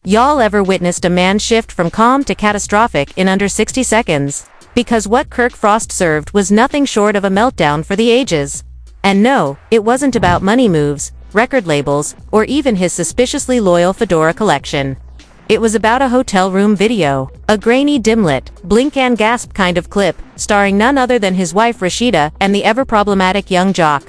Y'all ever witnessed a man shift from calm to catastrophic in under 60 seconds? Because what Kirk Frost served was nothing short of a meltdown for the ages. And no, it wasn't about money moves, record labels, or even his suspiciously loyal fedora collection. It was about a hotel room video, a grainy dim-lit, blink and gasp kind of clip, starring none other than his wife Rasheeda and the ever-problematic young jock.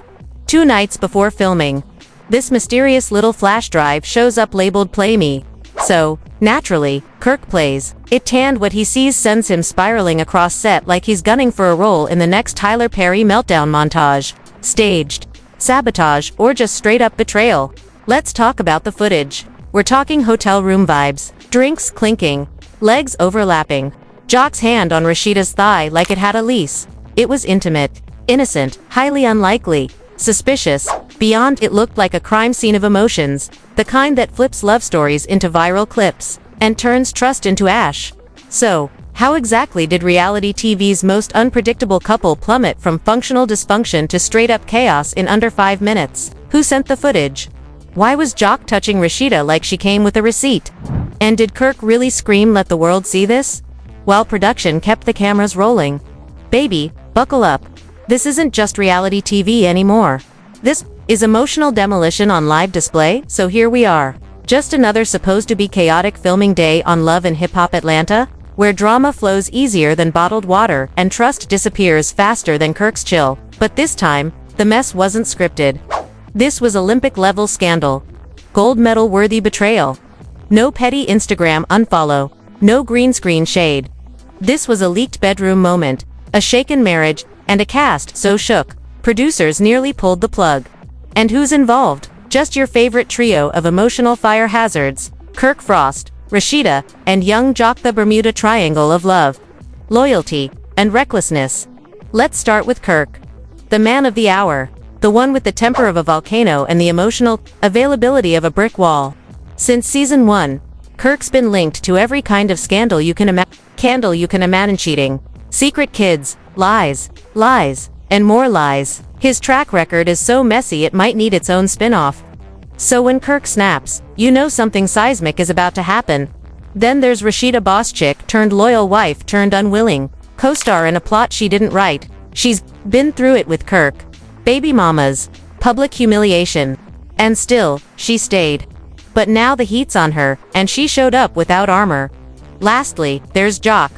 2 nights before filming, this mysterious little flash drive shows up labeled "Play Me." So, naturally, Kirk plays it, and what he sees sends him spiraling across set like he's gunning for a role in the next Tyler Perry meltdown montage. Staged, sabotage, or just straight-up betrayal. Let's talk about the footage. We're talking hotel room vibes, drinks clinking, legs overlapping, Jock's hand on Rasheeda's thigh like it had a lease. It was intimate, innocent, highly unlikely, suspicious, beyond. It looked like a crime scene of emotions, the kind that flips love stories into viral clips, and turns trust into ash. So, how exactly did reality TV's most unpredictable couple plummet from functional dysfunction to straight-up chaos in under 5 minutes? Who sent the footage? Why was Jock touching Rasheeda like she came with a receipt? And did Kirk really scream "Let the world see this?" while production kept the cameras rolling? Baby, buckle up. This isn't just reality TV anymore. This is emotional demolition on live display, so here we are. Just another supposed to be chaotic filming day on Love and Hip Hop Atlanta, where drama flows easier than bottled water and trust disappears faster than Kirk's chill. But this time, the mess wasn't scripted. This was Olympic-level scandal. Gold medal-worthy betrayal. No petty Instagram unfollow. No green screen shade. This was a leaked bedroom moment, a shaken marriage, and a cast so shook, producers nearly pulled the plug. And who's involved? Just your favorite trio of emotional fire hazards: Kirk Frost, Rasheeda, and young Jock, the Bermuda Triangle of love, loyalty, and recklessness. Let's start with Kirk. The man of the hour. The one with the temper of a volcano and the emotional availability of a brick wall. Since season 1, Kirk's been linked to every kind of scandal you can imagine: cheating, secret kids, lies, and more lies. His track record is so messy it might need its own spin-off. So when Kirk snaps, you know something seismic is about to happen. Then there's Rasheeda, boss chick turned loyal wife turned unwilling co-star in a plot she didn't write. She's been through it with Kirk. Baby mamas, public humiliation. And still, she stayed. But now the heat's on her, and she showed up without armor. Lastly, there's Jock,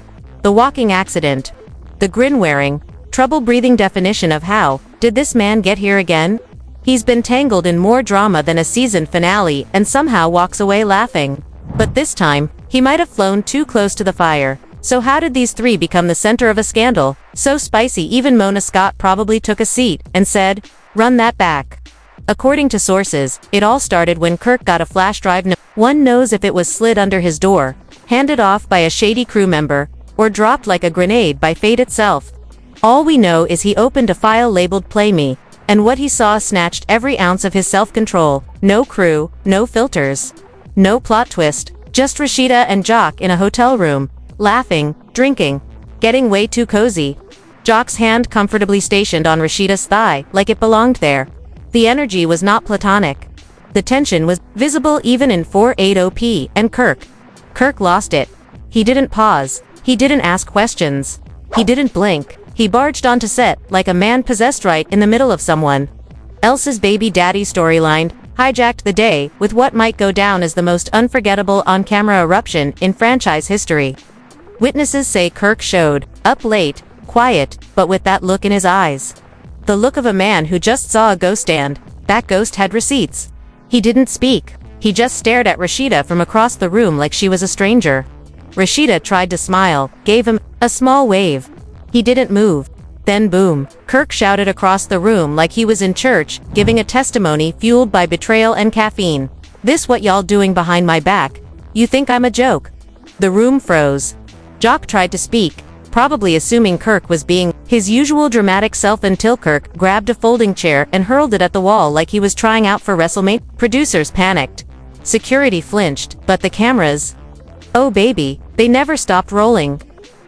the walking accident. The grin-wearing, trouble-breathing definition of how did this man get here again? He's been tangled in more drama than a season finale and somehow walks away laughing. But this time, he might have flown too close to the fire. So how did these 3 become the center of a scandal so spicy even Mona Scott probably took a seat and said, "Run that back"? According to sources, it all started when Kirk got a flash drive. No one knows if it was slid under his door, handed off by a shady crew member, or dropped like a grenade by fate itself. All we know is he opened a file labeled "Play Me," and what he saw snatched every ounce of his self-control. No crew, no filters, no plot twist, just Rasheeda and Jock in a hotel room, laughing, drinking, getting way too cozy. Jock's hand comfortably stationed on Rasheeda's thigh, like it belonged there. The energy was not platonic. The tension was visible even in 480p, and Kirk lost it. He didn't pause. He didn't ask questions. He didn't blink. He barged onto set like a man possessed right in the middle of someone else's baby daddy storyline, hijacked the day with what might go down as the most unforgettable on-camera eruption in franchise history. Witnesses say Kirk showed up late, quiet, but with that look in his eyes. The look of a man who just saw a ghost, and that ghost had receipts. He didn't speak. He just stared at Rasheeda from across the room like she was a stranger. Rasheeda tried to smile, gave him a small wave. He didn't move. Then boom, Kirk shouted across the room like he was in church, giving a testimony fueled by betrayal and caffeine. "This what y'all doing behind my back? You think I'm a joke?" The room froze. Jock tried to speak, probably assuming Kirk was being his usual dramatic self, until Kirk grabbed a folding chair and hurled it at the wall like he was trying out for WrestleMania. Producers panicked. Security flinched, but the cameras, oh baby, they never stopped rolling.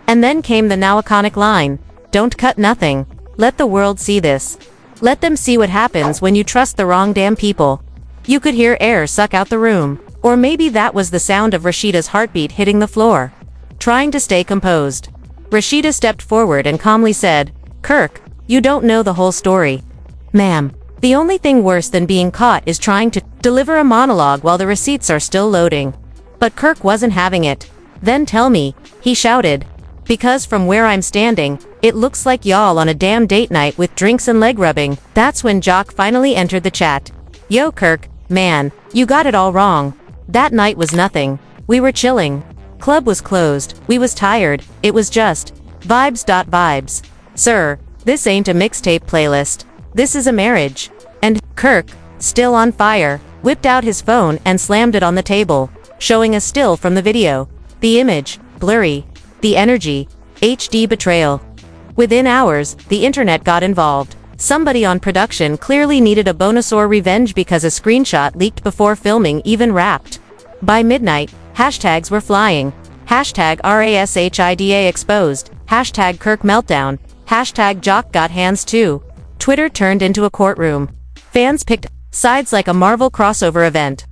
And then came the now iconic line, "Don't cut nothing. Let the world see this. Let them see what happens when you trust the wrong damn people." You could hear air suck out the room. Or maybe that was the sound of Rasheeda's heartbeat hitting the floor. Trying to stay composed, Rasheeda stepped forward and calmly said, "Kirk, you don't know the whole story. Ma'am, the only thing worse than being caught is trying to deliver a monologue while the receipts are still loading." But Kirk wasn't having it. "Then tell me," he shouted. "Because from where I'm standing, it looks like y'all on a damn date night with drinks and leg rubbing." That's when Jock finally entered the chat. "Yo Kirk, man, you got it all wrong. That night was nothing. We were chilling. Club was closed, we was tired, it was just vibes. Sir, this ain't a mixtape playlist. This is a marriage." And Kirk, still on fire, whipped out his phone and slammed it on the table, showing a still from the video. The image, blurry. The energy, HD betrayal. Within hours, the internet got involved. Somebody on production clearly needed a bonus or revenge because a screenshot leaked before filming even wrapped. By midnight, hashtags were flying. Hashtag RASHIDA exposed. Hashtag Kirk meltdown. Hashtag Jock got hands too. Twitter turned into a courtroom. Fans picked sides like a Marvel crossover event.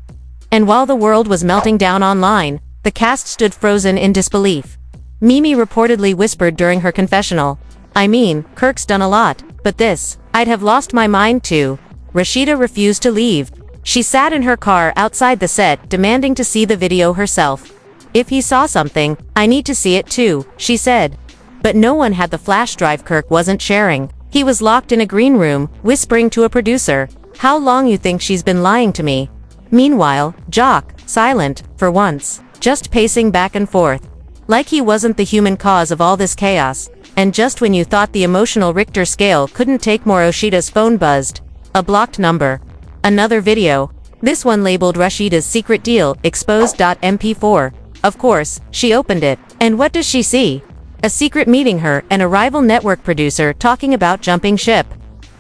And while the world was melting down online, the cast stood frozen in disbelief. Mimi reportedly whispered during her confessional, "I mean, Kirk's done a lot, but this, I'd have lost my mind too." Rasheeda refused to leave. She sat in her car outside the set demanding to see the video herself. "If he saw something, I need to see it too," she said. But no one had the flash drive Kirk wasn't sharing. He was locked in a green room, whispering to a producer, "How long you think she's been lying to me?" Meanwhile, Jock, silent, for once, just pacing back and forth. Like he wasn't the human cause of all this chaos, and just when you thought the emotional Richter scale couldn't take more, Rasheeda's phone buzzed. A blocked number. Another video. This one labeled Rasheeda's secret deal, exposed.mp4. Of course, she opened it, and what does she see? A secret meeting her and a rival network producer talking about jumping ship.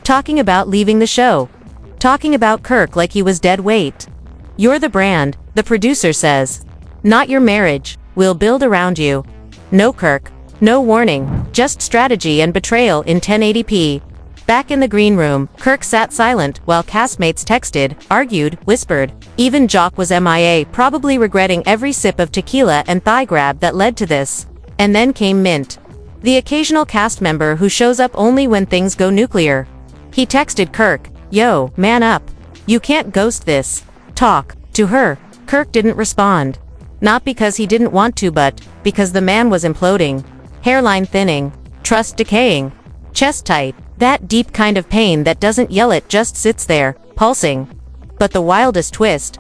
Talking about leaving the show. Talking about Kirk like he was dead weight. "You're the brand," the producer says. "Not your marriage. We'll build around you." No Kirk. No warning. Just strategy and betrayal in 1080p. Back in the green room, Kirk sat silent while castmates texted, argued, whispered. Even Jock was MIA, probably regretting every sip of tequila and thigh grab that led to this. And then came Mint. The occasional cast member who shows up only when things go nuclear. He texted Kirk, "Yo, man up. You can't ghost this. Talk." To her, Kirk didn't respond. Not because he didn't want to, but because the man was imploding. Hairline thinning. Trust decaying. Chest tight. That deep kind of pain that doesn't yell, it just sits there, pulsing. But the wildest twist.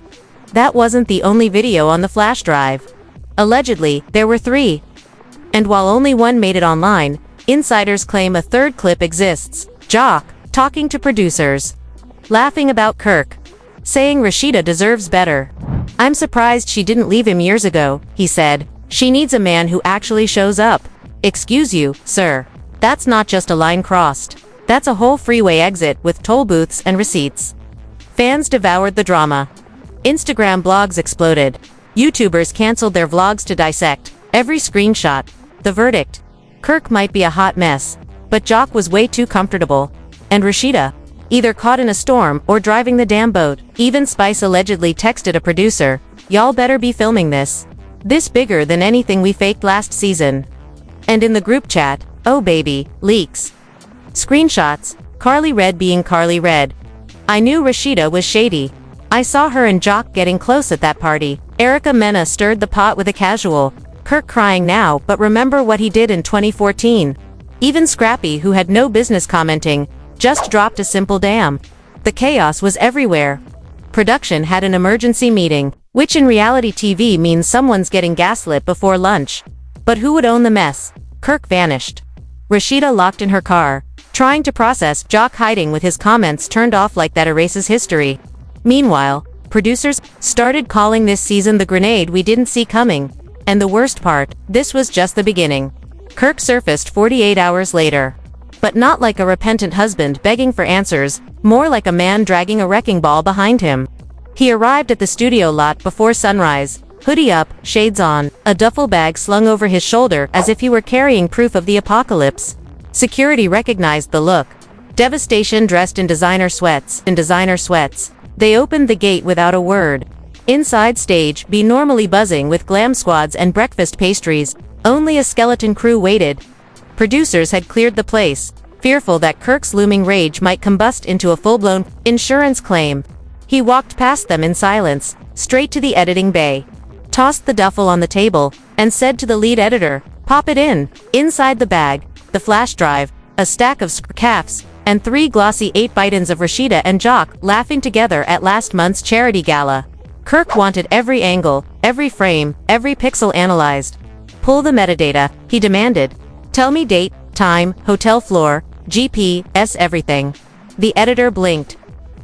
That wasn't the only video on the flash drive. Allegedly, there were 3. And while only one made it online, insiders claim a third clip exists. Jock, talking to producers. Laughing about Kirk. Saying Rasheeda deserves better. "I'm surprised she didn't leave him years ago," he said. "She needs a man who actually shows up." Excuse you, sir. That's not just a line crossed. That's a whole freeway exit with toll booths and receipts. Fans devoured the drama. Instagram blogs exploded. YouTubers canceled their vlogs to dissect every screenshot. The verdict. Kirk might be a hot mess, but Jock was way too comfortable. And Rasheeda, either caught in a storm or driving the damn boat. Even Spice allegedly texted a producer, "Y'all better be filming this. This bigger than anything we faked last season." And in the group chat, oh baby, leaks. Screenshots, Carly Red being Carly Red. "I knew Rasheeda was shady. I saw her and Jock getting close at that party." Erica Mena stirred the pot with a casual. Kirk crying now, but remember what he did in 2014. Even Scrappy, who had no business commenting, just dropped a simple damn. The chaos was everywhere. Production had an emergency meeting, which in reality TV means someone's getting gaslit before lunch. But who would own the mess? Kirk vanished. Rasheeda locked in her car, trying to process Jock hiding with his comments turned off like that erases history. Meanwhile, producers started calling this season the grenade we didn't see coming. And the worst part, this was just the beginning. Kirk surfaced 48 hours later. But not like a repentant husband begging for answers, more like a man dragging a wrecking ball behind him. He arrived at the studio lot before sunrise, hoodie up, shades on, a duffel bag slung over his shoulder as if he were carrying proof of the apocalypse. Security recognized the look. Devastation dressed in designer sweats. They opened the gate without a word. Inside stage B normally buzzing with glam squads and breakfast pastries, only a skeleton crew waited. Producers had cleared the place, fearful that Kirk's looming rage might combust into a full-blown insurance claim. He walked past them in silence, straight to the editing bay, tossed the duffel on the table, and said to the lead editor, "Pop it in." Inside the bag, the flash drive, a stack of calves, and 3 glossy 8x10s of Rasheeda and Jock laughing together at last month's charity gala. Kirk wanted every angle, every frame, every pixel analyzed. "Pull the metadata," he demanded. "Tell me date, time, hotel floor, GPS, everything." The editor blinked.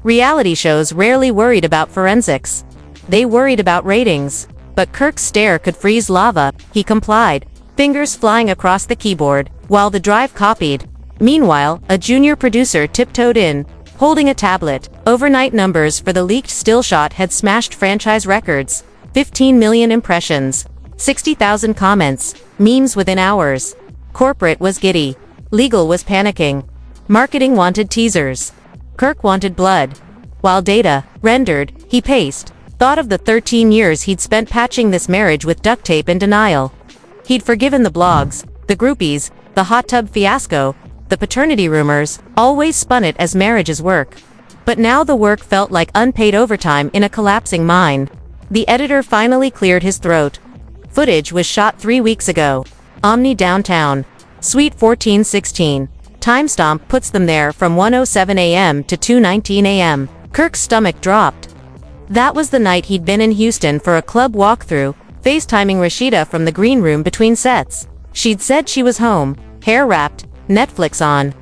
Reality shows rarely worried about forensics. They worried about ratings. But Kirk's stare could freeze lava. He complied, fingers flying across the keyboard, while the drive copied. Meanwhile, a junior producer tiptoed in, holding a tablet. Overnight numbers for the leaked still shot had smashed franchise records. 15 million impressions. 60,000 comments. Memes within hours. Corporate was giddy. Legal was panicking. Marketing wanted teasers. Kirk wanted blood. While data rendered, he paced. Thought of the 13 years he'd spent patching this marriage with duct tape and denial. He'd forgiven the blogs, the groupies, the hot tub fiasco, the paternity rumors, always spun it as marriage's work. But now the work felt like unpaid overtime in a collapsing mine. The editor finally cleared his throat. Footage was shot 3 weeks ago. Omni downtown. Suite 1416. Timestamp puts them there from 1:07 a.m. to 2:19 a.m. Kirk's stomach dropped. That was the night he'd been in Houston for a club walkthrough, FaceTiming Rasheeda from the green room between sets. She'd said she was home, hair wrapped, Netflix on.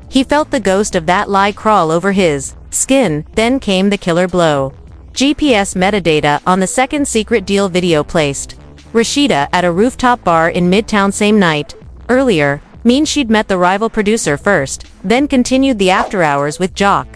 He felt the ghost of that lie crawl over his skin. Then came the killer blow. GPS metadata on the second secret deal video placed. Rasheeda at a rooftop bar in Midtown same night. Earlier, means she'd met the rival producer first, then continued the after hours with Jock.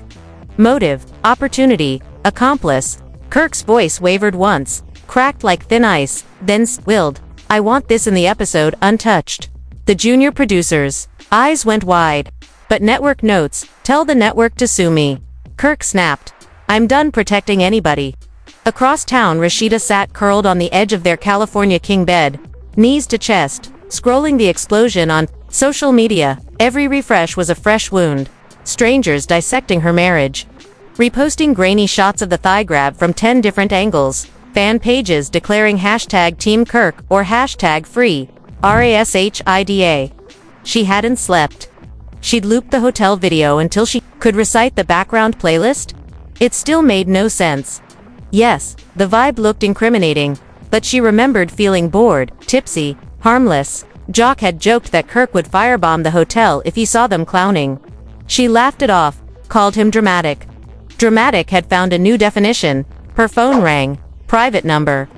Motive, opportunity, accomplice. Kirk's voice wavered once, cracked like thin ice, then willed, "I want this in the episode untouched." The junior producers' eyes went wide. "But network notes, tell the network to sue me." Kirk snapped, "I'm done protecting anybody." Across town, Rasheeda sat curled on the edge of their California king bed, knees to chest, scrolling the explosion on social media. Every refresh was a fresh wound. Strangers dissecting her marriage. Reposting grainy shots of the thigh grab from 10 different angles. Fan pages declaring hashtag Team Kirk or hashtag Free, RASHIDA. She hadn't slept. She'd looped the hotel video until she could recite the background playlist. It still made no sense. Yes, the vibe looked incriminating, but she remembered feeling bored, tipsy, harmless. Jock had joked that Kirk would firebomb the hotel if he saw them clowning. She laughed it off, called him dramatic. Dramatic had found a new definition. Her phone rang. Private number.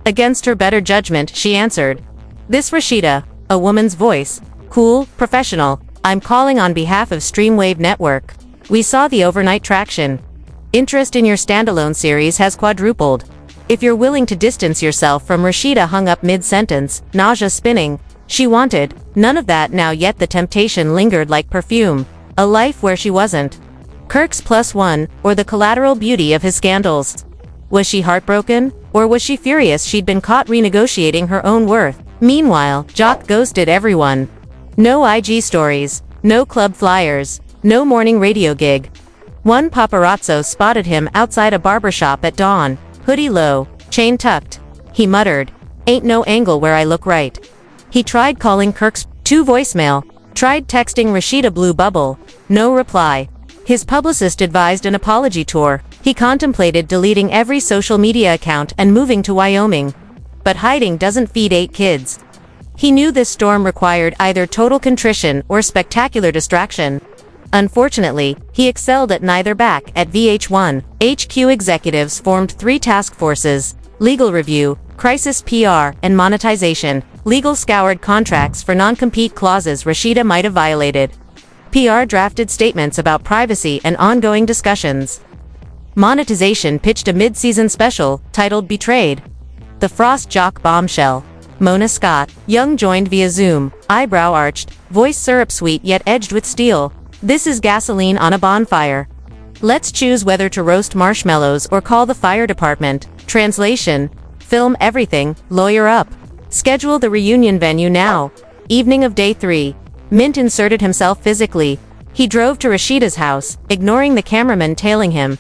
Against her better judgment, she answered. "This Rasheeda," a woman's voice. Cool, professional. "I'm calling on behalf of Streamwave Network. We saw the overnight traction. Interest in your standalone series has quadrupled. If you're willing to distance yourself from." Rasheeda hung up mid-sentence, nausea spinning. She wanted none of that now, yet the temptation lingered like perfume. A life where she wasn't Kirk's +1, or the collateral beauty of his scandals. Was she heartbroken, or was she furious she'd been caught renegotiating her own worth? Meanwhile, Jock ghosted everyone. No IG stories, no club flyers, no morning radio gig. One paparazzo spotted him outside a barbershop at dawn, hoodie low, chain tucked. He muttered, "Ain't no angle where I look right." He tried calling Kirk's voicemail, tried texting Rasheeda blue bubble, no reply. His publicist advised an apology tour. He contemplated deleting every social media account and moving to Wyoming. But hiding doesn't feed 8 kids. He knew this storm required either total contrition or spectacular distraction. Unfortunately, he excelled at neither. Back at VH1, HQ executives formed 3 task forces: legal review, crisis PR, and monetization. Legal scoured contracts for non-compete clauses Rasheeda might have violated. PR drafted statements about privacy and ongoing discussions. Monetization pitched a mid-season special, titled Betrayed. The Frost Jock bombshell. Mona Scott, young, joined via Zoom, eyebrow arched, voice syrup sweet yet edged with steel. "This is gasoline on a bonfire. Let's choose whether to roast marshmallows or call the fire department." Translation: film everything, lawyer up. Schedule the reunion venue now. Evening of day 3. Mint inserted himself physically. He drove to Rasheeda's house, ignoring the cameraman tailing him.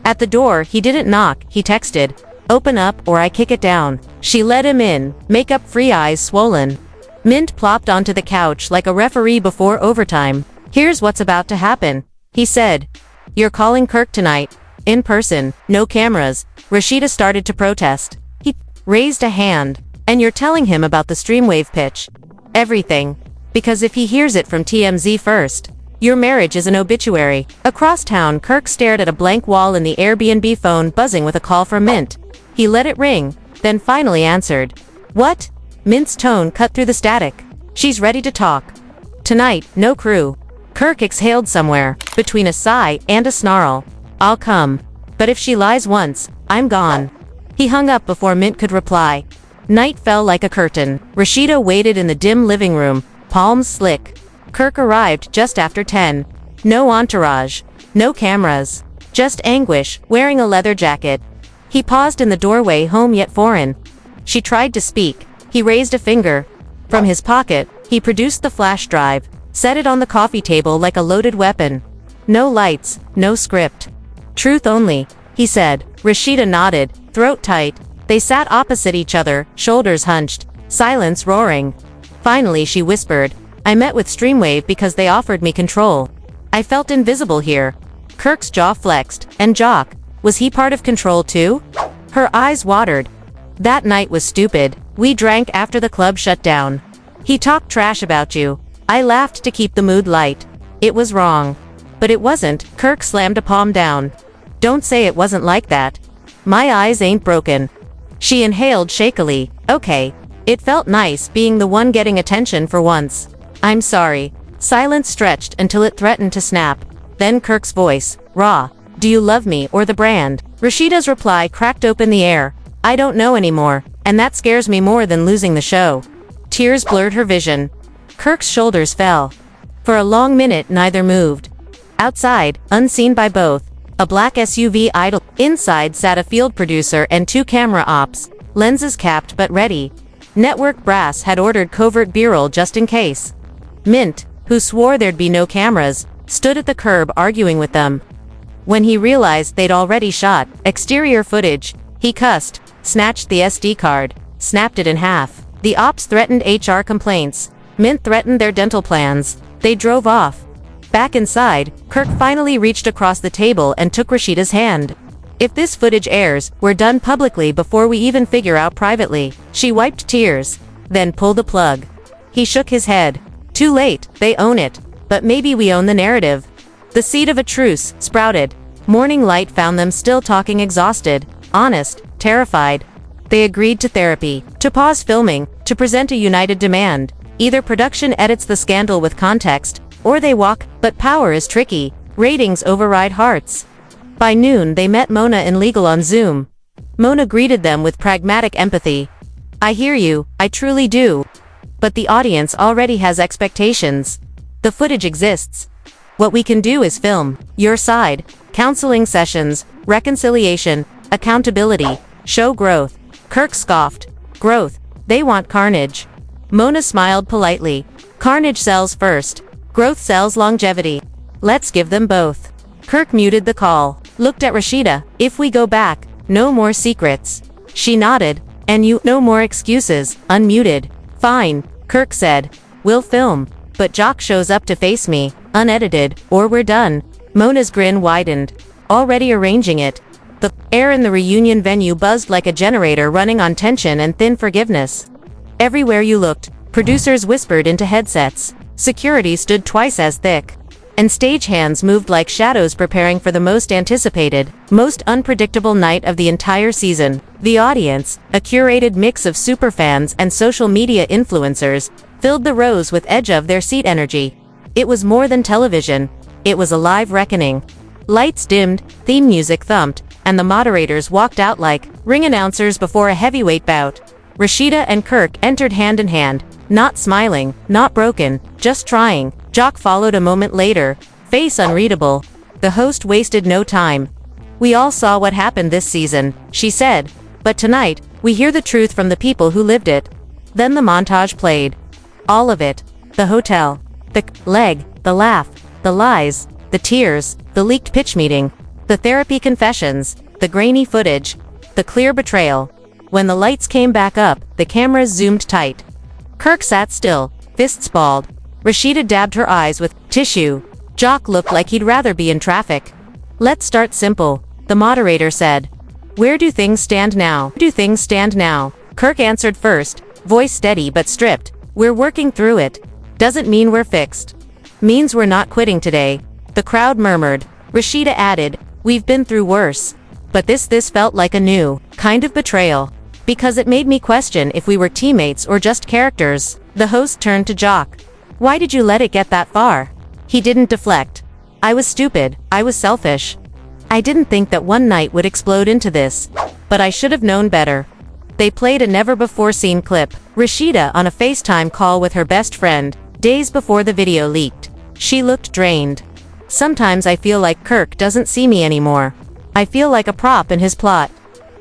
At the door, he didn't knock, he texted, "Open up or I kick it down." She let him in, makeup-free, eyes swollen. Mint plopped onto the couch like a referee before overtime. "Here's what's about to happen," he said. "You're calling Kirk tonight. In person, no cameras." Rasheeda started to protest. He raised a hand. "And you're telling him about the Streamwave pitch. Everything. Because if he hears it from TMZ first, your marriage is an obituary." Across town, Kirk stared at a blank wall in the Airbnb phone buzzing with a call from Mint. He let it ring, then finally answered. "What?" Mint's tone cut through the static. "She's ready to talk. Tonight, no crew." Kirk exhaled somewhere, between a sigh and a snarl. "I'll come. But if she lies once, I'm gone." He hung up before Mint could reply. Night fell like a curtain. Rasheeda waited in the dim living room, palms slick. Kirk arrived just after 10. No entourage. No cameras. Just anguish, wearing a leather jacket. He paused in the doorway, home yet foreign. She tried to speak. He raised a finger. From his pocket, he produced the flash drive, set it on the coffee table like a loaded weapon. "No lights, no script. Truth only," he said. Rasheeda nodded, throat tight. They sat opposite each other, shoulders hunched, silence roaring. Finally she whispered, "I met with Streamwave because they offered me control. I felt invisible here." Kirk's jaw flexed. "And Jock, was he part of control too?" Her eyes watered. "That night was stupid. We drank after the club shut down. He talked trash about you. I laughed to keep the mood light. It was wrong." "But it wasn't." Kirk slammed a palm down. "Don't say it wasn't like that. My eyes ain't broken." She inhaled shakily. "Okay. It felt nice being the one getting attention for once. I'm sorry." Silence stretched until it threatened to snap. Then Kirk's voice, raw. "Do you love me or the brand?" Rasheeda's reply cracked open the air. "I don't know anymore, and that scares me more than losing the show." Tears blurred her vision. Kirk's shoulders fell. For a long minute neither moved. Outside, unseen by both, a black SUV idled. Inside sat a field producer and 2 camera ops, lenses capped but ready. Network brass had ordered covert B-roll just in case. Mint, who swore there'd be no cameras, stood at the curb arguing with them. When he realized they'd already shot exterior footage, he cussed, snatched the SD card, snapped it in half. The ops threatened HR complaints. Mint threatened their dental plans. They drove off. Back inside, Kirk finally reached across the table and took Rasheeda's hand. "If this footage airs, we're done publicly before we even figure out privately." She wiped tears, then pulled the plug. He shook his head. "Too late, they own it. But maybe we own the narrative." The seed of a truce sprouted. Morning light found them still talking, exhausted, honest, terrified. They agreed to therapy, to pause filming, to present a united demand. Either production edits the scandal with context, or they walk, but power is tricky. Ratings override hearts. By noon they met Mona in legal on Zoom. Mona greeted them with pragmatic empathy. "I hear you, I truly do. But the audience already has expectations. The footage exists. What we can do is film your side, counseling sessions, reconciliation, accountability, show growth." Kirk scoffed. "Growth? They want carnage." Mona smiled politely. "Carnage sells first. Growth sells longevity. Let's give them both." Kirk muted the call, looked at Rasheeda. "If we go back, no more secrets." She nodded. "And you, no more excuses." Unmuted. "Fine," Kirk said. "We'll film. But Jock shows up to face me, unedited, or we're done." Mona's grin widened. "Already arranging it." The air in the reunion venue buzzed like a generator running on tension and thin forgiveness. Everywhere you looked, producers whispered into headsets. Security stood twice as thick. And stagehands moved like shadows preparing for the most anticipated, most unpredictable night of the entire season. The audience, a curated mix of superfans and social media influencers, filled the rows with edge of their seat energy. It was more than television. It was a live reckoning. Lights dimmed, theme music thumped, and the moderators walked out like ring announcers before a heavyweight bout. Rasheeda and Kirk entered hand in hand, not smiling, not broken, just trying. Jock followed a moment later, face unreadable. The host wasted no time. "We all saw what happened this season," she said. But tonight, we hear the truth from the people who lived it. Then the montage played. All of it. The hotel. The leg. The laugh. The lies. The tears. The leaked pitch meeting. The therapy confessions. The grainy footage. The clear betrayal. When the lights came back up, the cameras zoomed tight. Kirk sat still, fists balled. Rasheeda dabbed her eyes with tissue. Jock looked like he'd rather be in traffic. Let's start simple, the moderator said. Where do things stand now? Kirk answered first, voice steady but stripped. We're working through it. Doesn't mean we're fixed. Means we're not quitting today. The crowd murmured. Rasheeda added, we've been through worse. But this felt like a new kind of betrayal. Because it made me question if we were teammates or just characters. The host turned to Jock. Why did you let it get that far? He didn't deflect. I was stupid. I was selfish. I didn't think that one night would explode into this. But I should have known better. They played a never-before-seen clip. Rasheeda on a FaceTime call with her best friend, days before the video leaked. She looked drained. Sometimes I feel like Kirk doesn't see me anymore. I feel like a prop in his plot.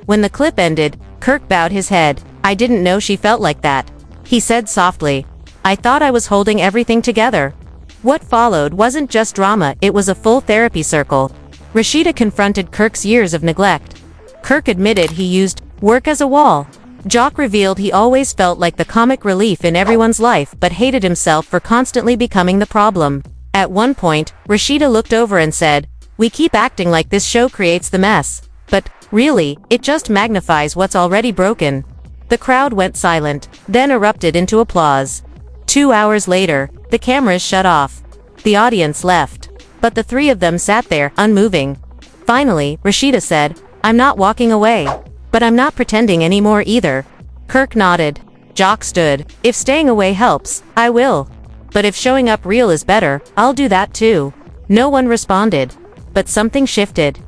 When the clip ended, Kirk bowed his head. I didn't know she felt like that. He said softly. I thought I was holding everything together. What followed wasn't just drama, it was a full therapy circle. Rasheeda confronted Kirk's years of neglect. Kirk admitted he used work as a wall. Jock revealed he always felt like the comic relief in everyone's life but hated himself for constantly becoming the problem. At one point, Rasheeda looked over and said, we keep acting like this show creates the mess. But, really, it just magnifies what's already broken. The crowd went silent, then erupted into applause. 2 hours later, the cameras shut off. The audience left. But the three of them sat there, unmoving. Finally, Rasheeda said, I'm not walking away. But I'm not pretending anymore either. Kirk nodded. Jock stood. If staying away helps, I will. But if showing up real is better, I'll do that too. No one responded. But something shifted.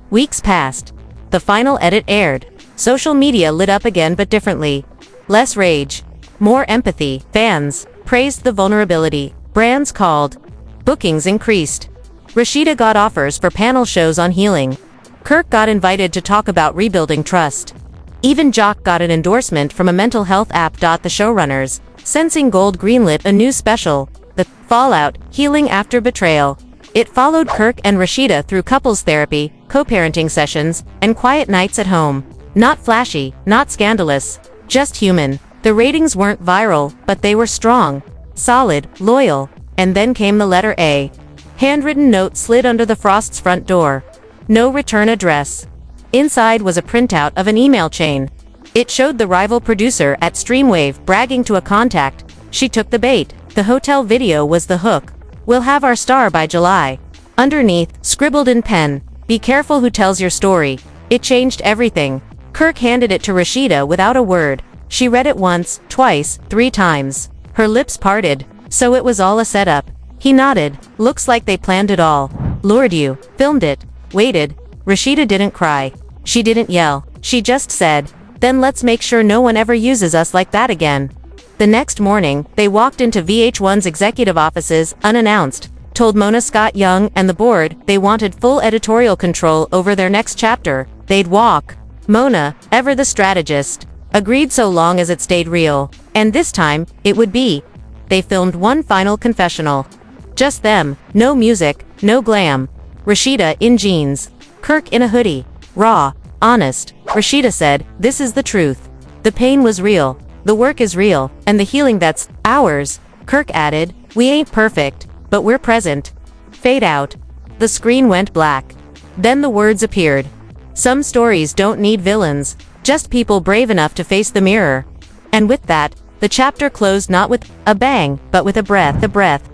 Weeks passed. The final edit aired. Social media lit up again but differently. Less rage. More empathy. Fans praised the vulnerability. Brands called. Bookings increased. Rasheeda got offers for panel shows on healing. Kirk got invited to talk about rebuilding trust. Even Jock got an endorsement from a mental health app. The showrunners, Sensing Gold, greenlit a new special, The Fallout, Healing After Betrayal. It followed Kirk and Rasheeda through couples therapy, co-parenting sessions, and quiet nights at home. Not flashy, not scandalous, just human. The ratings weren't viral, but they were strong, solid, loyal. And then came the letter A. Handwritten note slid under the Frost's front door. No return address. Inside was a printout of an email chain. It showed the rival producer at Streamwave bragging to a contact. She took the bait. The hotel video was the hook. We'll have our star by July. Underneath, scribbled in pen, be careful who tells your story. It changed everything. Kirk handed it to Rasheeda without a word. She read it once, twice, 3 times. Her lips parted. So it was all a setup. He nodded. Looks like they planned it all. Lured you, filmed it, waited. Rasheeda didn't cry. She didn't yell. She just said, then let's make sure no one ever uses us like that again. The next morning, they walked into VH1's executive offices, unannounced, told Mona Scott-Young and the board they wanted full editorial control over their next chapter. They'd walk. Mona, ever the strategist, agreed so long as it stayed real. And this time, it would be. They filmed one final confessional. Just them, no music, no glam. Rasheeda in jeans. Kirk in a hoodie. Raw, honest. Rasheeda said, this is the truth. The pain was real. The work is real, and the healing that's ours. Kirk added, we ain't perfect, but we're present. Fade out. The screen went black. Then the words appeared. Some stories don't need villains, just people brave enough to face the mirror. And with that, the chapter closed not with a bang, but with a breath.